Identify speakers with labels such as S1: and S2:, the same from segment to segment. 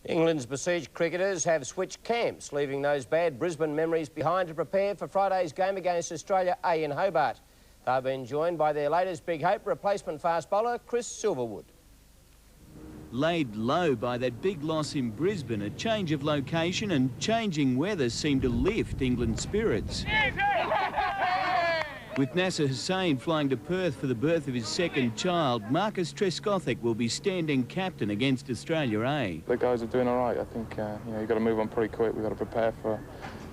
S1: England's besieged cricketers have switched camps, leaving those bad Brisbane memories behind to prepare for Friday's game against Australia A in Hobart. They've been joined by their latest big hope, replacement fast bowler Chris Silverwood.
S2: Laid low by that big loss in Brisbane, a change of location and changing weather seemed to lift England's spirits. With Nasser Hussain flying to Perth for the birth of his second child, Marcus Trescothick will be standing captain against Australia A.
S3: The guys are doing all right. I think you've got to move on pretty quick. We've got to prepare for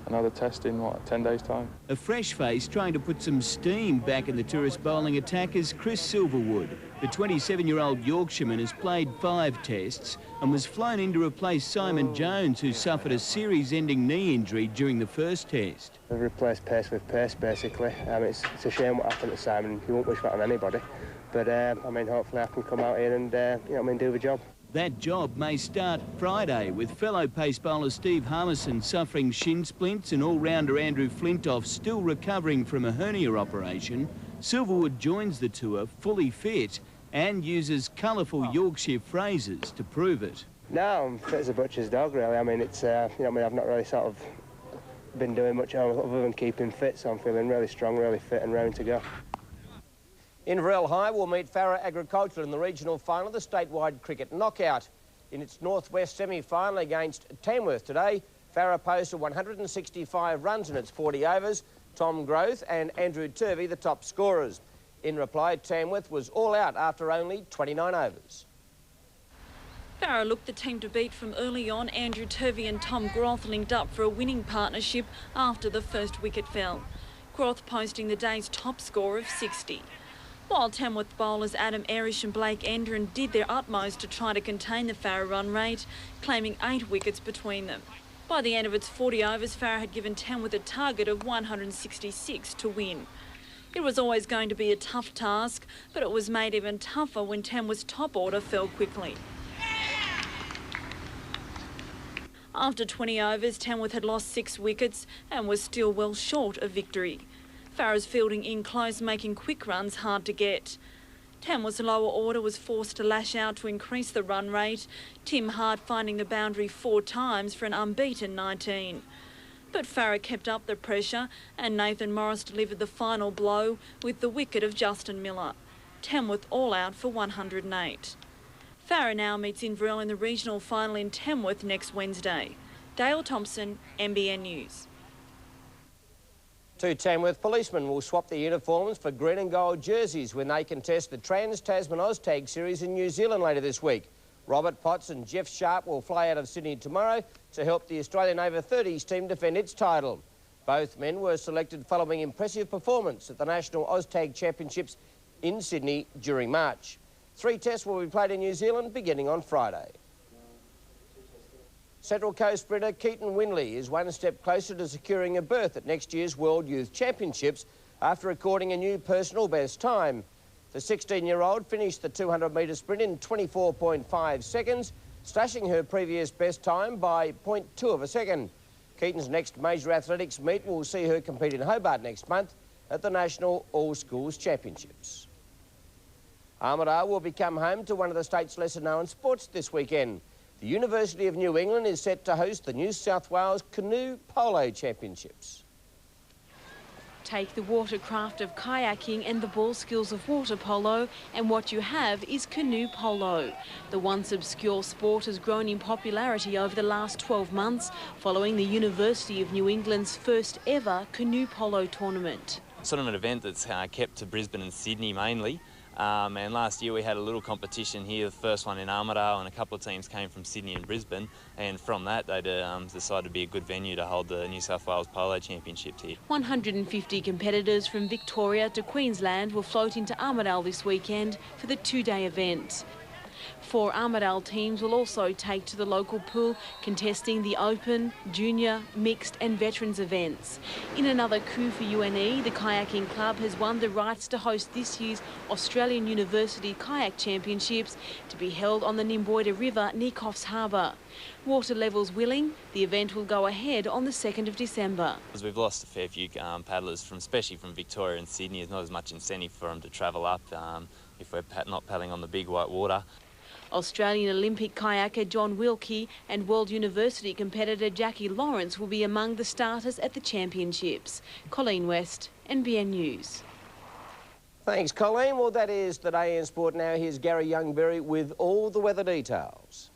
S3: another test in, 10 days' time. A
S2: fresh face trying to put some steam back in the tourist bowling attack is Chris Silverwood. The 27-year-old Yorkshireman has played 5 tests and was flown in to replace Simon Jones, who suffered a series-ending knee injury during the first test.
S4: They've replaced pace with pace, basically. It's a shame what happened to Simon. You won't wish that on anybody. But, hopefully I can come out here and, do the job.
S2: That job may start Friday, with fellow pace bowler Steve Harmison suffering shin splints and all-rounder Andrew Flintoff still recovering from a hernia operation. Silverwood joins the tour fully fit and uses colourful Yorkshire phrases to prove it.
S4: No, I'm fit as a butcher's dog, really. I've not really sort of been doing much other than keeping fit, so I'm feeling really strong, really fit and round to go.
S1: Inverell High will meet Farrer Agriculture in the regional final of the statewide cricket knockout. In its northwest semi-final against Tamworth today, Farrer posted 165 runs in its 40 overs. Tom Groth and Andrew Turvey the top scorers. In reply, Tamworth was all out after only 29 overs.
S5: Farrer looked the team to beat from early on. Andrew Turvey and Tom Groth linked up for a winning partnership after the first wicket fell. Groth posting the day's top score of 60. While Tamworth bowlers Adam Erish and Blake Endren did their utmost to try to contain the Farrer run rate, claiming 8 wickets between them. By the end of its 40 overs, Farrer had given Tamworth a target of 166 to win. It was always going to be a tough task, but it was made even tougher when Tamworth's top order fell quickly. After 20 overs, Tamworth had lost 6 wickets and was still well short of victory. Farrer's fielding in close, making quick runs hard to get. Tamworth's lower order was forced to lash out to increase the run rate, Tim Hart finding the boundary 4 times for an unbeaten 19. But Farrer kept up the pressure and Nathan Morris delivered the final blow with the wicket of Justin Miller. Tamworth all out for 108. Farrer now meets Inverell in the regional final in Tamworth next Wednesday. Dale Thompson, NBN News.
S1: 2 Tamworth policemen will swap their uniforms for green and gold jerseys when they contest the Trans-Tasman Oztag Series in New Zealand later this week. Robert Potts and Jeff Sharp will fly out of Sydney tomorrow to help the Australian over-30s team defend its title. Both men were selected following impressive performance at the National Oztag Championships in Sydney during March. 3 tests will be played in New Zealand beginning on Friday. Central Coast sprinter Keaton Winley is one step closer to securing a berth at next year's World Youth Championships after recording a new personal best time. The 16-year-old finished the 200-metre sprint in 24.5 seconds, slashing her previous best time by 0.2 of a second. Keaton's next major athletics meet will see her compete in Hobart next month at the National All Schools Championships. Armidale will become home to one of the state's lesser-known sports this weekend. The University of New England is set to host the New South Wales Canoe Polo Championships.
S6: Take the watercraft of kayaking and the ball skills of water polo, and what you have is canoe polo. The once obscure sport has grown in popularity over the last 12 months, following the University of New England's first ever canoe polo tournament.
S7: Sort of an event that's kept to Brisbane and Sydney mainly. And last year we had a little competition here, the first one in Armidale, and a couple of teams came from Sydney and Brisbane, and from that they decided to be a good venue to hold the New South Wales Polo Championships here. 150
S6: competitors from Victoria to Queensland will float into Armidale this weekend for the 2-day event. 4 Armidale teams will also take to the local pool, contesting the Open, Junior, Mixed and Veterans events. In another coup for UNE, the Kayaking Club has won the rights to host this year's Australian University Kayak Championships to be held on the Nimboida River near Coffs Harbour. Water levels willing, the event will go ahead on the 2nd of December.
S7: We've lost a fair few paddlers, especially from Victoria and Sydney. There's not as much incentive for them to travel up if we're not paddling on the big white water.
S6: Australian Olympic kayaker John Wilkie and World University competitor Jackie Lawrence will be among the starters at the championships. Colleen West, NBN News.
S1: Thanks, Colleen. Well, that is the day in sport now. Here's Gary Youngberry with all the weather details.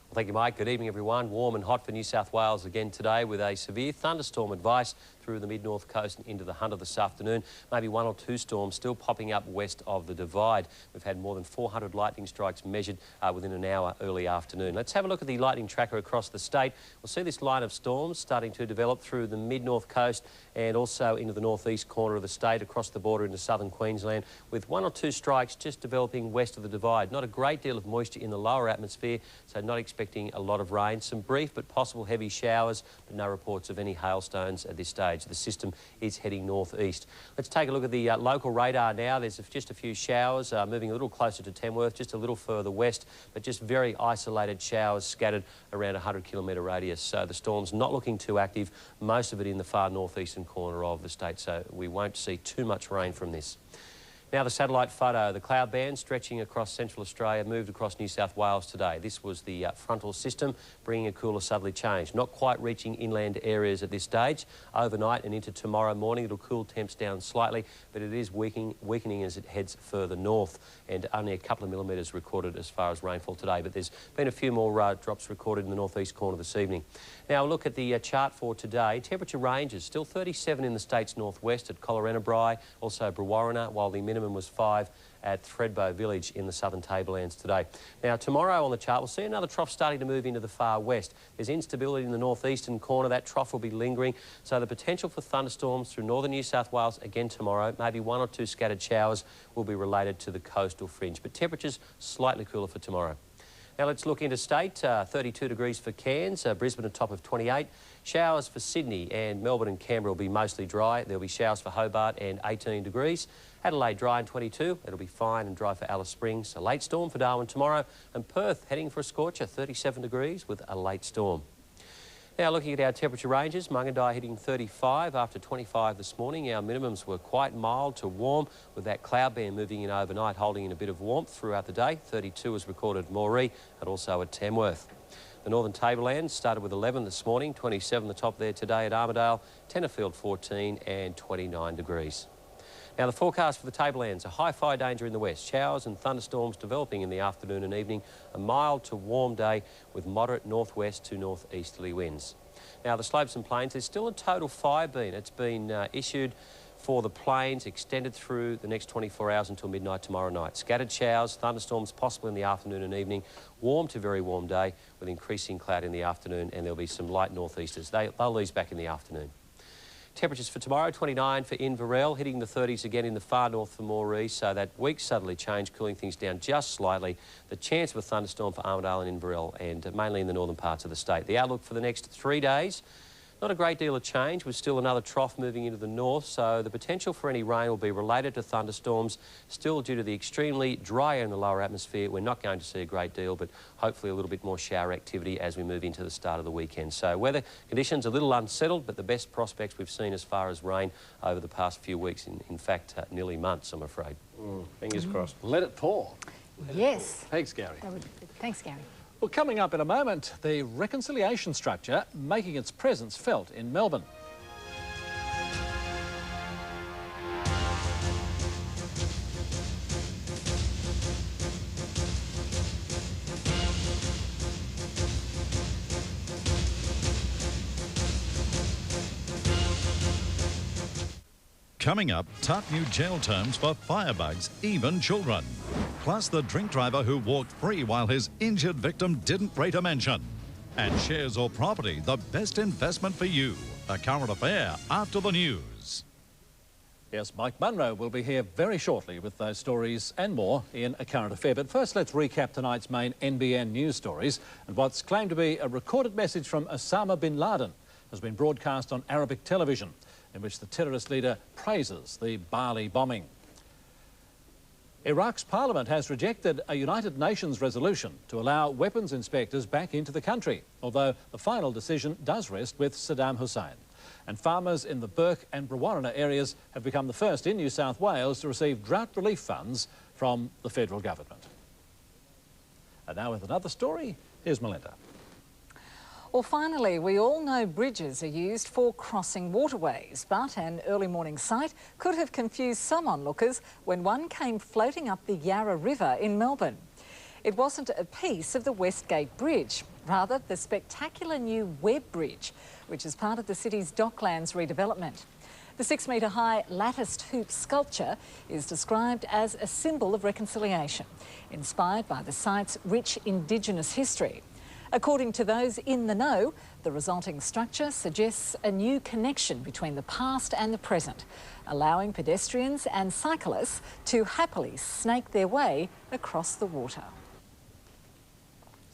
S8: Well, thank you, Mike. Good evening, everyone. Warm and hot for New South Wales again today with a severe thunderstorm advice through the mid-north coast and into the Hunter this afternoon. Maybe one or two storms still popping up west of the Divide. We've had more than 400 lightning strikes measured within an hour early afternoon. Let's have a look at the lightning tracker across the state. We'll see this line of storms starting to develop through the mid-north coast and also into the northeast corner of the state, across the border into southern Queensland, with one or two strikes just developing west of the Divide. Not a great deal of moisture in the lower atmosphere, so not expecting a lot of rain. Some brief but possible heavy showers, but no reports of any hailstones at this stage. The system is heading northeast. Let's take a look at the local radar now. There's just a few showers moving a little closer to Tamworth, just a little further west, but just very isolated showers scattered around a 100-kilometre radius. So the storm's not looking too active, most of it in the far northeastern corner of the state, so we won't see too much rain from this. Now the satellite photo, the cloud band stretching across central Australia moved across New South Wales today. This was the frontal system bringing a cooler southerly change, not quite reaching inland areas at this stage. Overnight and into tomorrow morning it'll cool temps down slightly, but it is weakening as it heads further north, and only a couple of millimetres recorded as far as rainfall today, but there's been a few more drops recorded in the northeast corner this evening. Now look at the chart for today. Temperature ranges still 37 in the state's northwest at Collarenebri, also Brewarrina, while the minimum was 5 at Thredbo Village in the southern tablelands today. Now tomorrow on the chart we'll see another trough starting to move into the far west. There's instability in the northeastern corner. That trough will be lingering, so the potential for thunderstorms through northern New South Wales again tomorrow. Maybe one or two scattered showers will be related to the coastal fringe, but temperatures slightly cooler for tomorrow. Now let's look interstate. 32 degrees for Cairns, Brisbane a top of 28. Showers for Sydney, and Melbourne and Canberra will be mostly dry. There'll be showers for Hobart and 18 degrees. Adelaide dry and 22. It'll be fine and dry for Alice Springs. A late storm for Darwin tomorrow, and Perth heading for a scorcher, 37 degrees with a late storm. Now looking at our temperature ranges, Mungandai hitting 35 after 25 this morning. Our minimums were quite mild to warm, with that cloud band moving in overnight, holding in a bit of warmth throughout the day. 32 was recorded at Moree and also at Tamworth. The northern tablelands started with 11 this morning, 27 the top there today at Armidale, Tenterfield 14 and 29 degrees. Now the forecast for the tablelands, a high fire danger in the west, showers and thunderstorms developing in the afternoon and evening, a mild to warm day with moderate northwest to northeasterly winds. Now the slopes and plains, there's still a total fire beam. It's been issued for the plains, extended through the next 24 hours until midnight tomorrow night. Scattered showers, thunderstorms possible in the afternoon and evening, warm to very warm day with increasing cloud in the afternoon, and there'll be some light northeasters. They'll ease back in the afternoon. Temperatures for tomorrow, 29 for Inverell, hitting the 30s again in the far north for Moree, so that week suddenly changed, cooling things down just slightly. The chance of a thunderstorm for Armidale and Inverell, and mainly in the northern parts of the state. The outlook for the next 3 days, not a great deal of change, with still another trough moving into the north, so the potential for any rain will be related to thunderstorms. Still, due to the extremely dry air in the lower atmosphere, we're not going to see a great deal, but hopefully a little bit more shower activity as we move into the start of the weekend. So weather conditions a little unsettled, but the best prospects we've seen as far as rain over the past few weeks, in fact, nearly months, I'm afraid.
S1: Fingers crossed.
S9: Let it pour.
S10: Yes.
S9: Thanks, Gary.
S10: Thanks, Gary.
S9: Well, coming up in a moment, the reconciliation structure making its presence felt in Melbourne.
S11: Coming up, tough new jail terms for firebugs, even children. Plus the drink driver who walked free while his injured victim didn't rate a mention. And shares or property, the best investment for you. A current affair after the news.
S9: Yes, Mike Munro will be here very shortly with those stories and more in A Current Affair. But first, let's recap tonight's main NBN news stories. And what's claimed to be a recorded message from Osama bin Laden has been broadcast on Arabic television, in which the terrorist leader praises the Bali bombing. Iraq's parliament has rejected a United Nations resolution to allow weapons inspectors back into the country, although the final decision does rest with Saddam Hussein. And farmers in the Burke and Brewarrina areas have become the first in New South Wales to receive drought relief funds from the federal government. And now with another story, here's Melinda.
S10: Well, finally, we all know bridges are used for crossing waterways, but an early morning sight could have confused some onlookers when one came floating up the Yarra River in Melbourne. It wasn't a piece of the Westgate Bridge, rather the spectacular new Webb Bridge, which is part of the city's Docklands redevelopment. The 6-metre-high latticed hoop sculpture is described as a symbol of reconciliation, inspired by the site's rich Indigenous history. According to those in the know, the resulting structure suggests a new connection between the past and the present, allowing pedestrians and cyclists to happily snake their way across the water.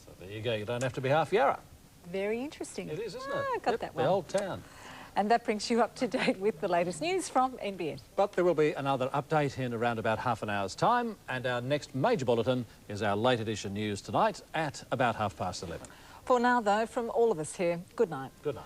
S9: So there you go, you don't have to be half Yarra.
S10: Very interesting.
S9: It is, isn't it?
S10: I got that one.
S9: The old town.
S10: And that brings you up to date with the latest news from NBN.
S9: But there will be another update in around about half an hour's time, and our next major bulletin is our late edition news tonight at about 11:30.
S10: For now, though, from all of us here, good night.
S9: Good night.